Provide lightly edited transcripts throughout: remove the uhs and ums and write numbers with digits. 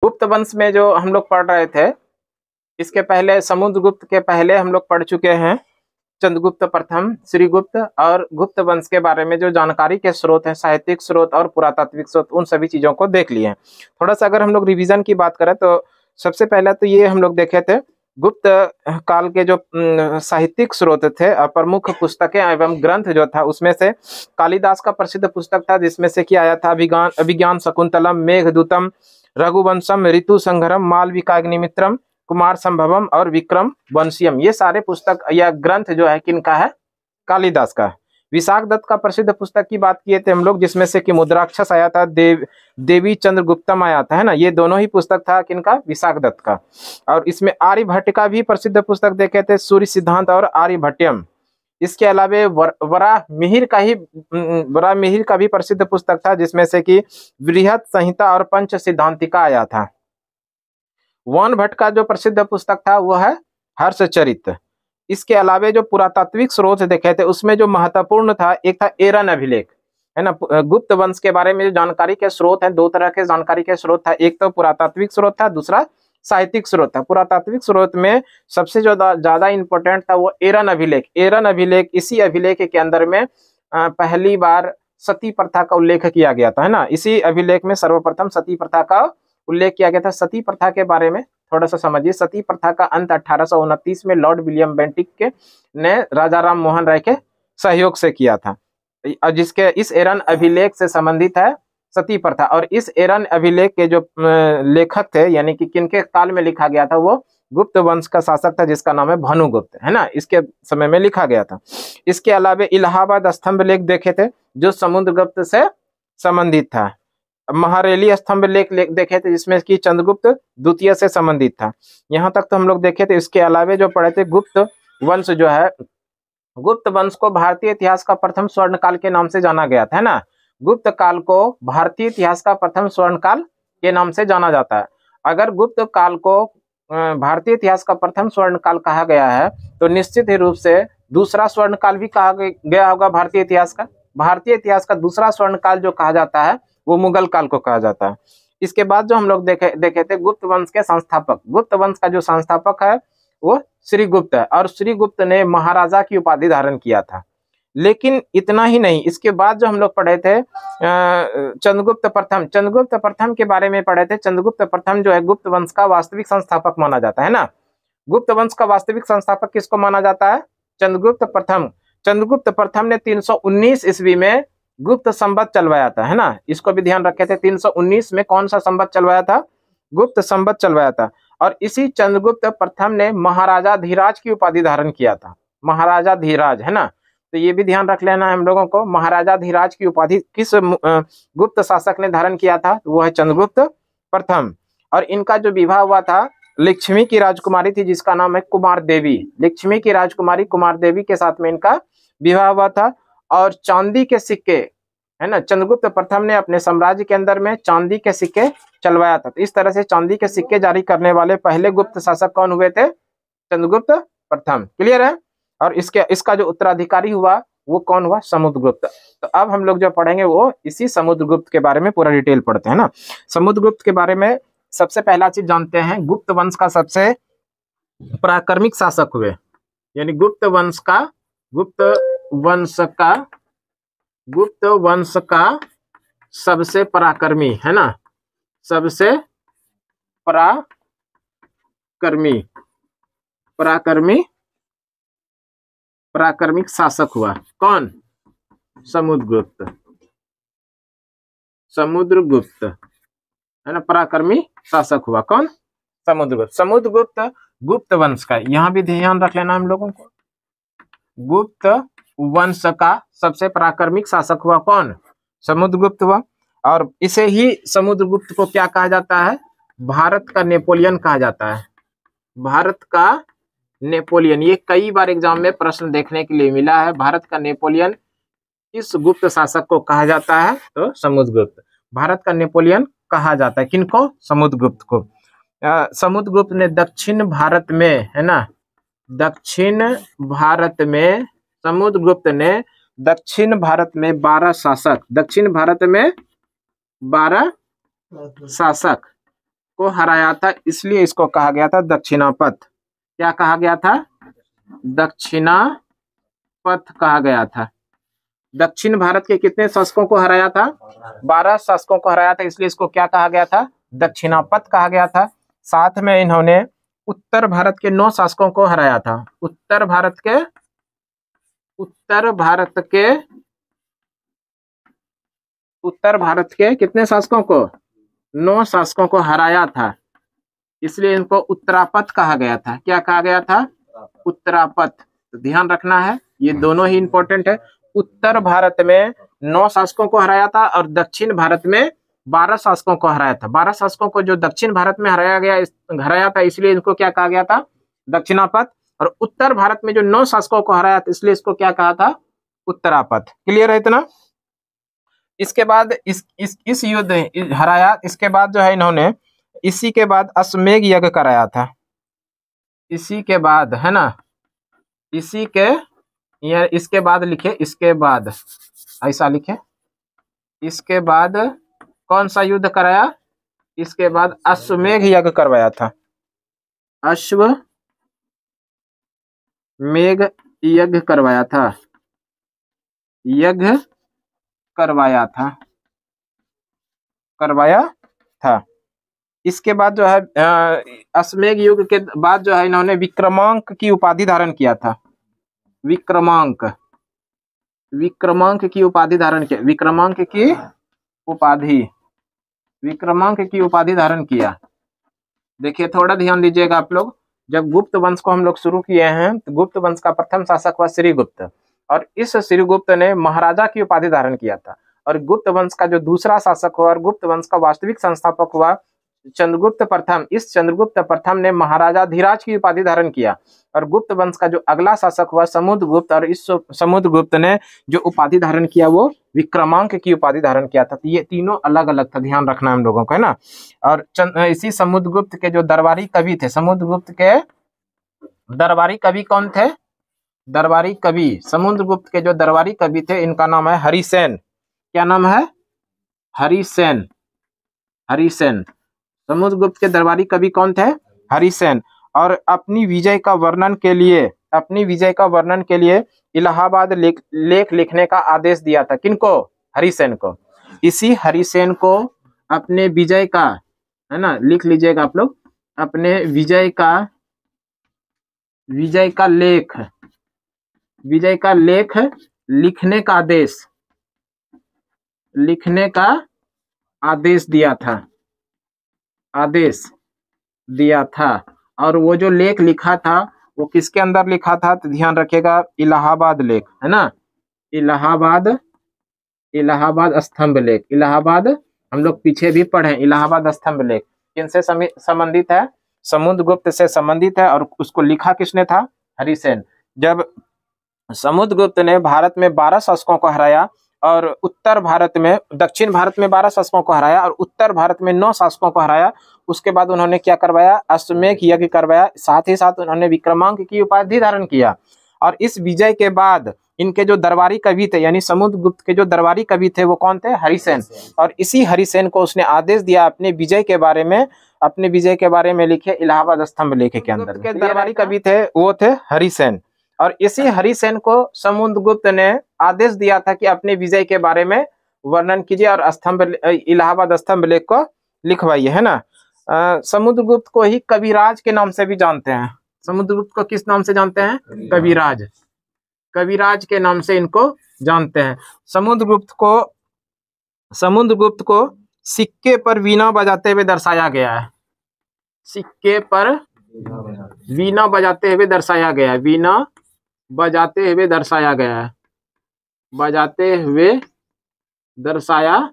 गुप्त वंश में जो हम लोग पढ़ रहे थे, इसके पहले समुद्रगुप्त के पहले हम लोग पढ़ चुके हैं चंद्रगुप्त प्रथम, श्रीगुप्त और गुप्त वंश के बारे में जो जानकारी के स्रोत हैं, साहित्यिक स्रोत और पुरातात्विक स्रोत, उन सभी चीजों को देख लिए हैं। थोड़ा सा अगर हम लोग रिवीजन की बात करें तो सबसे पहले तो ये हम लोग देखे थे गुप्त काल के जो साहित्यिक स्रोत थे और प्रमुख पुस्तकें एवं ग्रंथ जो था, उसमें से कालिदास का प्रसिद्ध पुस्तक था जिसमें से कि आया था अभिज्ञान शकुंतलम, मेघदूतम, रघुवंशम, ऋतु संग्रहम, मालविकाग्निमित्रम, कुमार संभवम और विक्रम वंशियम। ये सारे पुस्तक या ग्रंथ जो है किनका है? कालिदास का। विशाख दत्त का प्रसिद्ध पुस्तक की बात किए थे हम लोग, जिसमें से कि मुद्राक्षस आया था, देवी चंद्रगुप्तम आया था, है ना। ये दोनों ही पुस्तक था किनका? विशाख दत्त का। और इसमें आर्यभट्ट का भी प्रसिद्ध पुस्तक देखे थे, सूर्य सिद्धांत और आर्यभट्टयम। इसके अलावे वराहमिहिर का भी प्रसिद्ध पुस्तक था, जिसमें से कि बृहत संहिता और पंच सिद्धांतिका आया था। वन भट्ट का जो प्रसिद्ध पुस्तक था वो है हर्षचरित। इसके अलावे जो पुरातात्विक स्रोत देखे थे उसमें जो महत्वपूर्ण था, एक था एरन अभिलेख, है ना। गुप्त वंश के बारे में जो जानकारी के स्रोत हैं, दो तरह के जानकारी के स्रोत था, एक तो पुरातात्विक स्रोत था, दूसरा साहित्यिक स्रोत था। पुरातात्विक स्रोत में सबसे जो ज्यादा इंपॉर्टेंट था वो एरन अभिलेख। एरन अभिलेख, इसी अभिलेख के अंदर में पहली बार सती प्रथा का उल्लेख किया गया था, है ना। इसी अभिलेख में सर्वप्रथम सती प्रथा का उल्लेख किया गया था। सती प्रथा के बारे में थोड़ा सा समझिए। सती प्रथा का अंत 1829 में लॉर्ड विलियम बेंटिक ने राजा राम मोहन राय के सहयोग से किया था, जिसके इस एरन अभिलेख से संबंधित है सती प्रथा। और इस एरन अभिलेख के जो लेखक थे, यानी कि किनके काल में लिखा गया था, वो गुप्त वंश का शासक था जिसका नाम है भानुगुप्त, है ना। इसके समय में लिखा गया था। इसके अलावा इलाहाबाद स्तंभ लेख देखे थे जो समुद्रगुप्त से संबंधित था। महारेली स्तंभ लेख देखे थे जिसमें कि चंद्रगुप्त द्वितीय से संबंधित था। यहाँ तक तो हम लोग देखे थे। इसके अलावा जो पढ़े थे गुप्त वंश जो है, गुप्त वंश को भारतीय इतिहास का प्रथम स्वर्ण काल के नाम से जाना गया था, है ना। गुप्त काल को भारतीय इतिहास का प्रथम स्वर्ण काल के नाम से जाना जाता है। अगर गुप्त काल को भारतीय इतिहास का प्रथम स्वर्ण काल कहा गया है तो निश्चित ही रूप से दूसरा स्वर्ण काल भी कहा गया होगा भारतीय इतिहास का। भारतीय इतिहास का दूसरा स्वर्ण काल जो कहा जाता है वो मुगल काल को कहा जाता है। इसके बाद जो हम लोग देखे थे गुप्त वंश के संस्थापक, गुप्त वंश का जो संस्थापक है वो श्रीगुप्त है, और श्रीगुप्त ने महाराजा की उपाधि धारण किया था। लेकिन इतना ही नहीं, इसके बाद जो हम लोग पढ़े थे चंद्रगुप्त प्रथम, चंद्रगुप्त प्रथम के बारे में पढ़े थे। चंद्रगुप्त प्रथम जो है गुप्त वंश का वास्तविक संस्थापक माना जाता है ना। गुप्त वंश का वास्तविक संस्थापक किसको माना जाता है? चंद्रगुप्त प्रथम। चंद्रगुप्त प्रथम ने 319 ईस्वी में गुप्त संवत चलवाया था, है ना। इसको भी ध्यान रखे थे। 319 में कौन सा संवत चलवाया था? गुप्त संवत चलवाया था। और इसी चंद्रगुप्त प्रथम ने महाराजा धीराज की उपाधि धारण किया था। महाराजा धीराज, है ना। तो ये भी ध्यान रख लेना है हम लोगों को। महाराजा धीराज की उपाधि किस गुप्त शासक ने धारण किया था? वो है चंद्रगुप्त प्रथम। और इनका जो विवाह हुआ था लक्ष्मी की राजकुमारी थी जिसका नाम है कुमार देवी। लक्ष्मी की राजकुमारी कुमार देवी के साथ में इनका विवाह हुआ था। और चांदी के सिक्के, है ना, चंद्रगुप्त प्रथम ने अपने साम्राज्य के अंदर में चांदी के सिक्के चलवाया था। तो इस तरह से चांदी के सिक्के जारी करने वाले पहले गुप्त शासक कौन हुए थे? चंद्रगुप्त प्रथम। क्लियर है। और इसका जो उत्तराधिकारी हुआ वो कौन हुआ? समुद्रगुप्त। तो अब हम लोग जो पढ़ेंगे वो इसी समुद्रगुप्त के बारे में पूरा डिटेल पढ़ते हैं ना। समुद्रगुप्त के बारे में सबसे पहला चीज जानते हैं, गुप्त वंश का सबसे पराक्रमिक शासक हुए, यानी गुप्त वंश का सबसे पराक्रमी, है ना, सबसे पराक्रमिक शासक हुआ कौन? समुद्रगुप्त, है ना। पराक्रमी शासक हुआ कौन? समुद्रगुप्त। समुद्रगुप्त गुप्त वंश का, यहां भी ध्यान रख लेना हम लोगों को। गुप्त वंश का सबसे पराक्रमिक शासक हुआ कौन? समुद्रगुप्त हुआ। और इसे ही समुद्रगुप्त को क्या कहा जाता है? भारत का नेपोलियन कहा जाता है। भारत का नेपोलियन, ये कई बार एग्जाम में प्रश्न देखने के लिए मिला है। भारत का नेपोलियन किस गुप्त शासक को कहा जाता है? तो समुद्रगुप्त। भारत का नेपोलियन कहा जाता है किनको? समुद्रगुप्त को। समुद्रगुप्त ने दक्षिण भारत में, है ना, समुद्रगुप्त ने दक्षिण भारत में 12 शासक, दक्षिण भारत में 12 शासक को हराया था, इसलिए इसको कहा गया था दक्षिणापथ। क्या कहा गया था? दक्षिणापथ कहा गया था। दक्षिण भारत के कितने शासकों को हराया था? 12 शासकों को हराया था, इसलिए इसको क्या कहा गया था? दक्षिणापथ कहा गया था। साथ में इन्होंने उत्तर भारत के 9 शासकों को हराया था। उत्तर भारत के कितने शासकों को? 9 शासकों को हराया था, इसलिए इनको उत्तरापथ कहा गया था। क्या कहा गया था? उत्तरापथ। तो ध्यान रखना है, ये दोनों ही इंपॉर्टेंट है। उत्तर भारत में 9 शासकों को हराया था और दक्षिण भारत में 12 शासकों को हराया था। 12 शासकों को जो दक्षिण भारत में हराया था, इसलिए इनको क्या कहा गया था? दक्षिणापथ। और उत्तर भारत में जो 9 शासकों को हराया था, इसलिए इसको क्या कहा था? उत्तरापथ। क्लियर है इतना? इसके बाद इस युद्ध हराया, इसके बाद जो है इन्होंने इसी के बाद अश्वमेध यज्ञ कराया था। इसी के बाद, है ना, इसके बाद लिखे, इसके बाद ऐसा लिखे, इसके बाद कौन सा युद्ध कराया? इसके बाद अश्वमेध यज्ञ करवाया था। अश्वमेध यज्ञ करवाया था। इसके बाद जो है अश्वमेध युग के बाद जो है इन्होंने विक्रमांक की उपाधि धारण किया था। विक्रमांक की उपाधि धारण किया। विक्रमांक की उपाधि धारण किया। देखिए, थोड़ा ध्यान दीजिएगा आप लोग। जब गुप्त वंश को हम लोग शुरू किए हैं, तो गुप्त वंश का प्रथम शासक हुआ श्रीगुप्त, और इस श्रीगुप्त ने महाराजा की उपाधि धारण किया था। और गुप्त वंश का जो दूसरा शासक हुआ और गुप्त वंश का वास्तविक संस्थापक हुआ चंद्रगुप्त प्रथम, इस चंद्रगुप्त प्रथम ने महाराजा धीराज की उपाधि धारण किया। और गुप्त वंश का जो अगला शासक हुआ समुद्रगुप्त, और इस समुद्रगुप्त ने जो उपाधि धारण किया वो विक्रमांक की उपाधि धारण किया था। तो ये तीनों अलग अलग था, ध्यान रखना हम लोगों को, है ना। और इसी समुद्रगुप्त के जो दरबारी कवि थे, समुद्रगुप्त के दरबारी कवि कौन थे? समुद्रगुप्त के जो दरबारी कवि थे, इनका नाम है हरिसेन। क्या नाम है? हरिसेन। समुद्रगुप्त के दरबारी कवि कौन थे? हरिसेन। और अपनी विजय का वर्णन के लिए इलाहाबाद लेख लिखने का आदेश दिया था। किनको? हरिसेन को। इसी हरिसेन को अपने विजय का, है ना, लिख लीजिएगा आप लोग, अपने विजय का लेख लिखने का आदेश दिया था। और वो जो लेख लिखा था वो किसके अंदर लिखा था? तो ध्यान रखिएगा, इलाहाबाद लेख, है ना, इलाहाबाद स्तंभ लेख। इलाहाबाद हम लोग पीछे भी पढ़े, इलाहाबाद स्तंभ लेख किनसे संबंधित है? समुद्रगुप्त से संबंधित है। और उसको लिखा किसने था? हरिसेन। जब समुद्रगुप्त ने भारत में 12 शासकों को हराया और दक्षिण भारत में 12 शासकों को हराया और उत्तर भारत में 9 शासकों को हराया, उसके बाद उन्होंने क्या करवाया? अश्वमेध यज्ञ करवाया। साथ ही साथ उन्होंने विक्रमांक की उपाधि धारण किया। और इस विजय के बाद इनके जो दरबारी कवि थे, यानी समुद्रगुप्त के जो दरबारी कवि थे, वो कौन थे? हरिसेन। और इसी हरिसेन को उसने आदेश दिया अपने विजय के बारे में लिखे इलाहाबाद स्तंभ लेख के अंदर। के दरबारी कवि थे वो थे हरिसेन। और इसी हरिसेन को समुद्रगुप्त ने आदेश दिया था कि अपने विजय के बारे में वर्णन कीजिए और इलाहाबाद स्तंभ लेख को लिखवाइए, है ना। समुद्रगुप्त को ही कविराज के नाम से भी जानते हैं। समुद्रगुप्त को किस नाम से जानते हैं? कविराज के नाम से इनको जानते हैं। समुद्रगुप्त को सिक्के पर वीणा बजाते हुए दर्शाया गया है। सिक्के पर वीणा बजाते हुए दर्शाया गया है। वीणा बजाते हुए दर्शाया गया है। बजाते हुए दर्शाया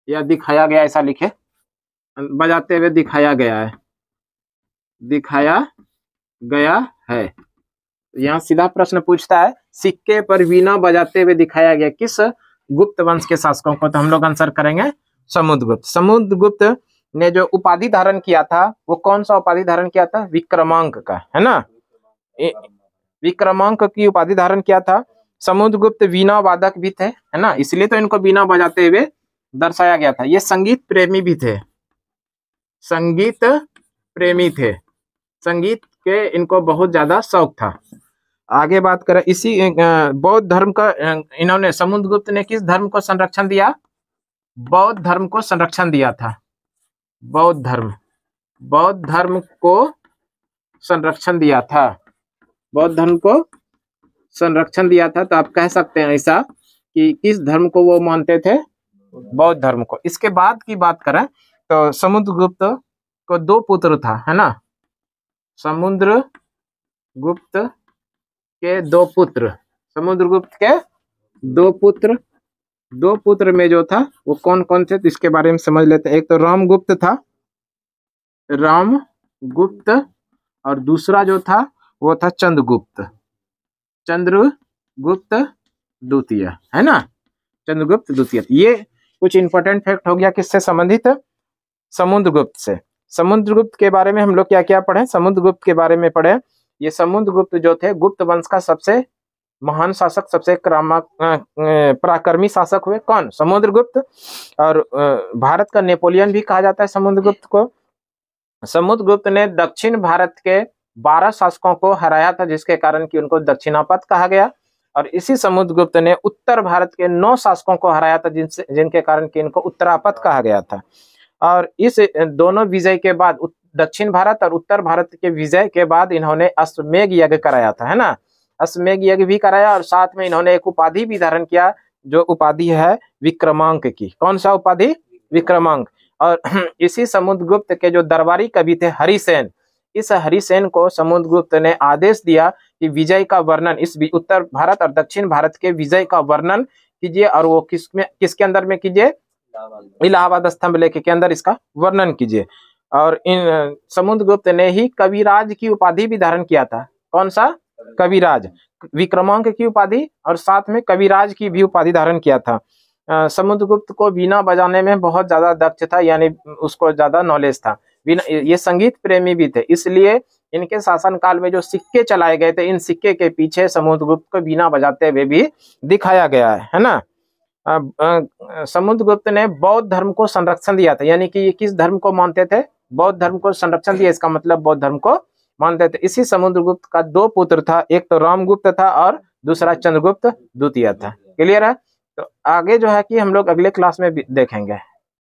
या दिखाया गया, ऐसा लिखे, बजाते हुए दिखाया गया है। यहाँ सीधा प्रश्न पूछता है, सिक्के पर वीणा बजाते हुए दिखाया गया किस गुप्त वंश के शासकों को? तो हम लोग आंसर करेंगे समुद्रगुप्त। समुद्रगुप्त ने जो उपाधि धारण किया था वो कौन सा उपाधि धारण किया था? विक्रमांक का, है ना। विक्रमांक की उपाधि धारण किया था। समुद्रगुप्त वीणा वादक भी थे, है ना, इसलिए तो इनको वीणा बजाते हुए दर्शाया गया था। ये संगीत प्रेमी भी थे। संगीत प्रेमी थे, संगीत के इनको बहुत ज्यादा शौक था। आगे बात करें इसी बौद्ध धर्म का इन्होंने समुद्रगुप्त ने किस धर्म को संरक्षण दिया? बौद्ध धर्म को संरक्षण दिया था। बौद्ध धर्म को संरक्षण दिया था। बौद्ध धर्म को संरक्षण दिया था। तो आप कह सकते हैं ऐसा कि किस धर्म को वो मानते थे? बौद्ध धर्म को। इसके बाद की बात करें तो समुद्रगुप्त को 2 पुत्र था, है ना। समुद्रगुप्त के 2 पुत्र, समुद्रगुप्त के 2 पुत्र, 2 पुत्र में जो था वो कौन कौन थे तो इसके बारे में समझ लेते हैं। एक तो रामगुप्त था, रामगुप्त, और दूसरा जो था वो था चंद्रगुप्त, चंद्रगुप्त द्वितीय, है ना, चंद्रगुप्त द्वितीय। ये कुछ इंपॉर्टेंट फैक्ट हो गया किससे संबंधित? समुद्रगुप्त से। समुद्रगुप्त के बारे में हम लोग क्या क्या पढ़े? समुद्रगुप्त के बारे में पढ़े, ये समुद्रगुप्त जो थे गुप्त वंश का सबसे महान शासक, सबसे पराक्रमी शासक हुए। कौन? समुद्रगुप्त। और भारत का नेपोलियन भी कहा जाता है समुद्रगुप्त को। समुद्रगुप्त ने दक्षिण भारत के 12 शासकों को हराया था, जिसके कारण कि उनको दक्षिणापद कहा गया। और इसी समुद्रगुप्त ने उत्तर भारत के 9 शासकों को हराया था, जिनके कारण कि इनको उत्तरापद कहा गया था। और इस दोनों विजय के बाद, दक्षिण भारत और उत्तर भारत के विजय के बाद, इन्होंने अश्वमेध यज्ञ कराया था, है ना। अश्वमेध यज्ञ भी कराया और साथ में इन्होंने एक उपाधि भी धारण किया, जो उपाधि है विक्रमांक की। कौन सा उपाधि? विक्रमांक। और इसी समुद्रगुप्त के जो दरबारी कवि थे हरिसेन, इस हरिसेन को समुद्रगुप्त ने आदेश दिया कि विजय का वर्णन, इस उत्तर भारत और दक्षिण भारत के विजय का वर्णन कीजिए, और वो किसके अंदर में कीजिए? इलाहाबाद स्तंभ लेख के अंदर इसका वर्णन कीजिए। और इन समुद्रगुप्त ने ही कविराज की उपाधि भी धारण किया था। कौन सा? कविराज। विक्रमांक की उपाधि और साथ में कविराज की भी उपाधि धारण किया था। समुद्रगुप्त को वीणा बजाने में बहुत ज्यादा दक्ष था, यानी उसको ज्यादा नॉलेज था। ये संगीत प्रेमी भी थे, इसलिए इनके शासन काल में जो सिक्के चलाए गए थे, इन सिक्के के पीछे समुद्रगुप्त को वीणा बजाते हुए भी दिखाया गया है ना। समुद्रगुप्त ने बौद्ध धर्म को संरक्षण दिया था, यानी कि ये किस धर्म को मानते थे? बौद्ध धर्म को संरक्षण दिया, इसका मतलब बौद्ध धर्म को मानते थे। इसी समुद्रगुप्त का 2 पुत्र था, एक तो रामगुप्त था और दूसरा चंद्रगुप्त द्वितीय था। क्लियर है? तो आगे जो है कि हम लोग अगले क्लास में देखेंगे।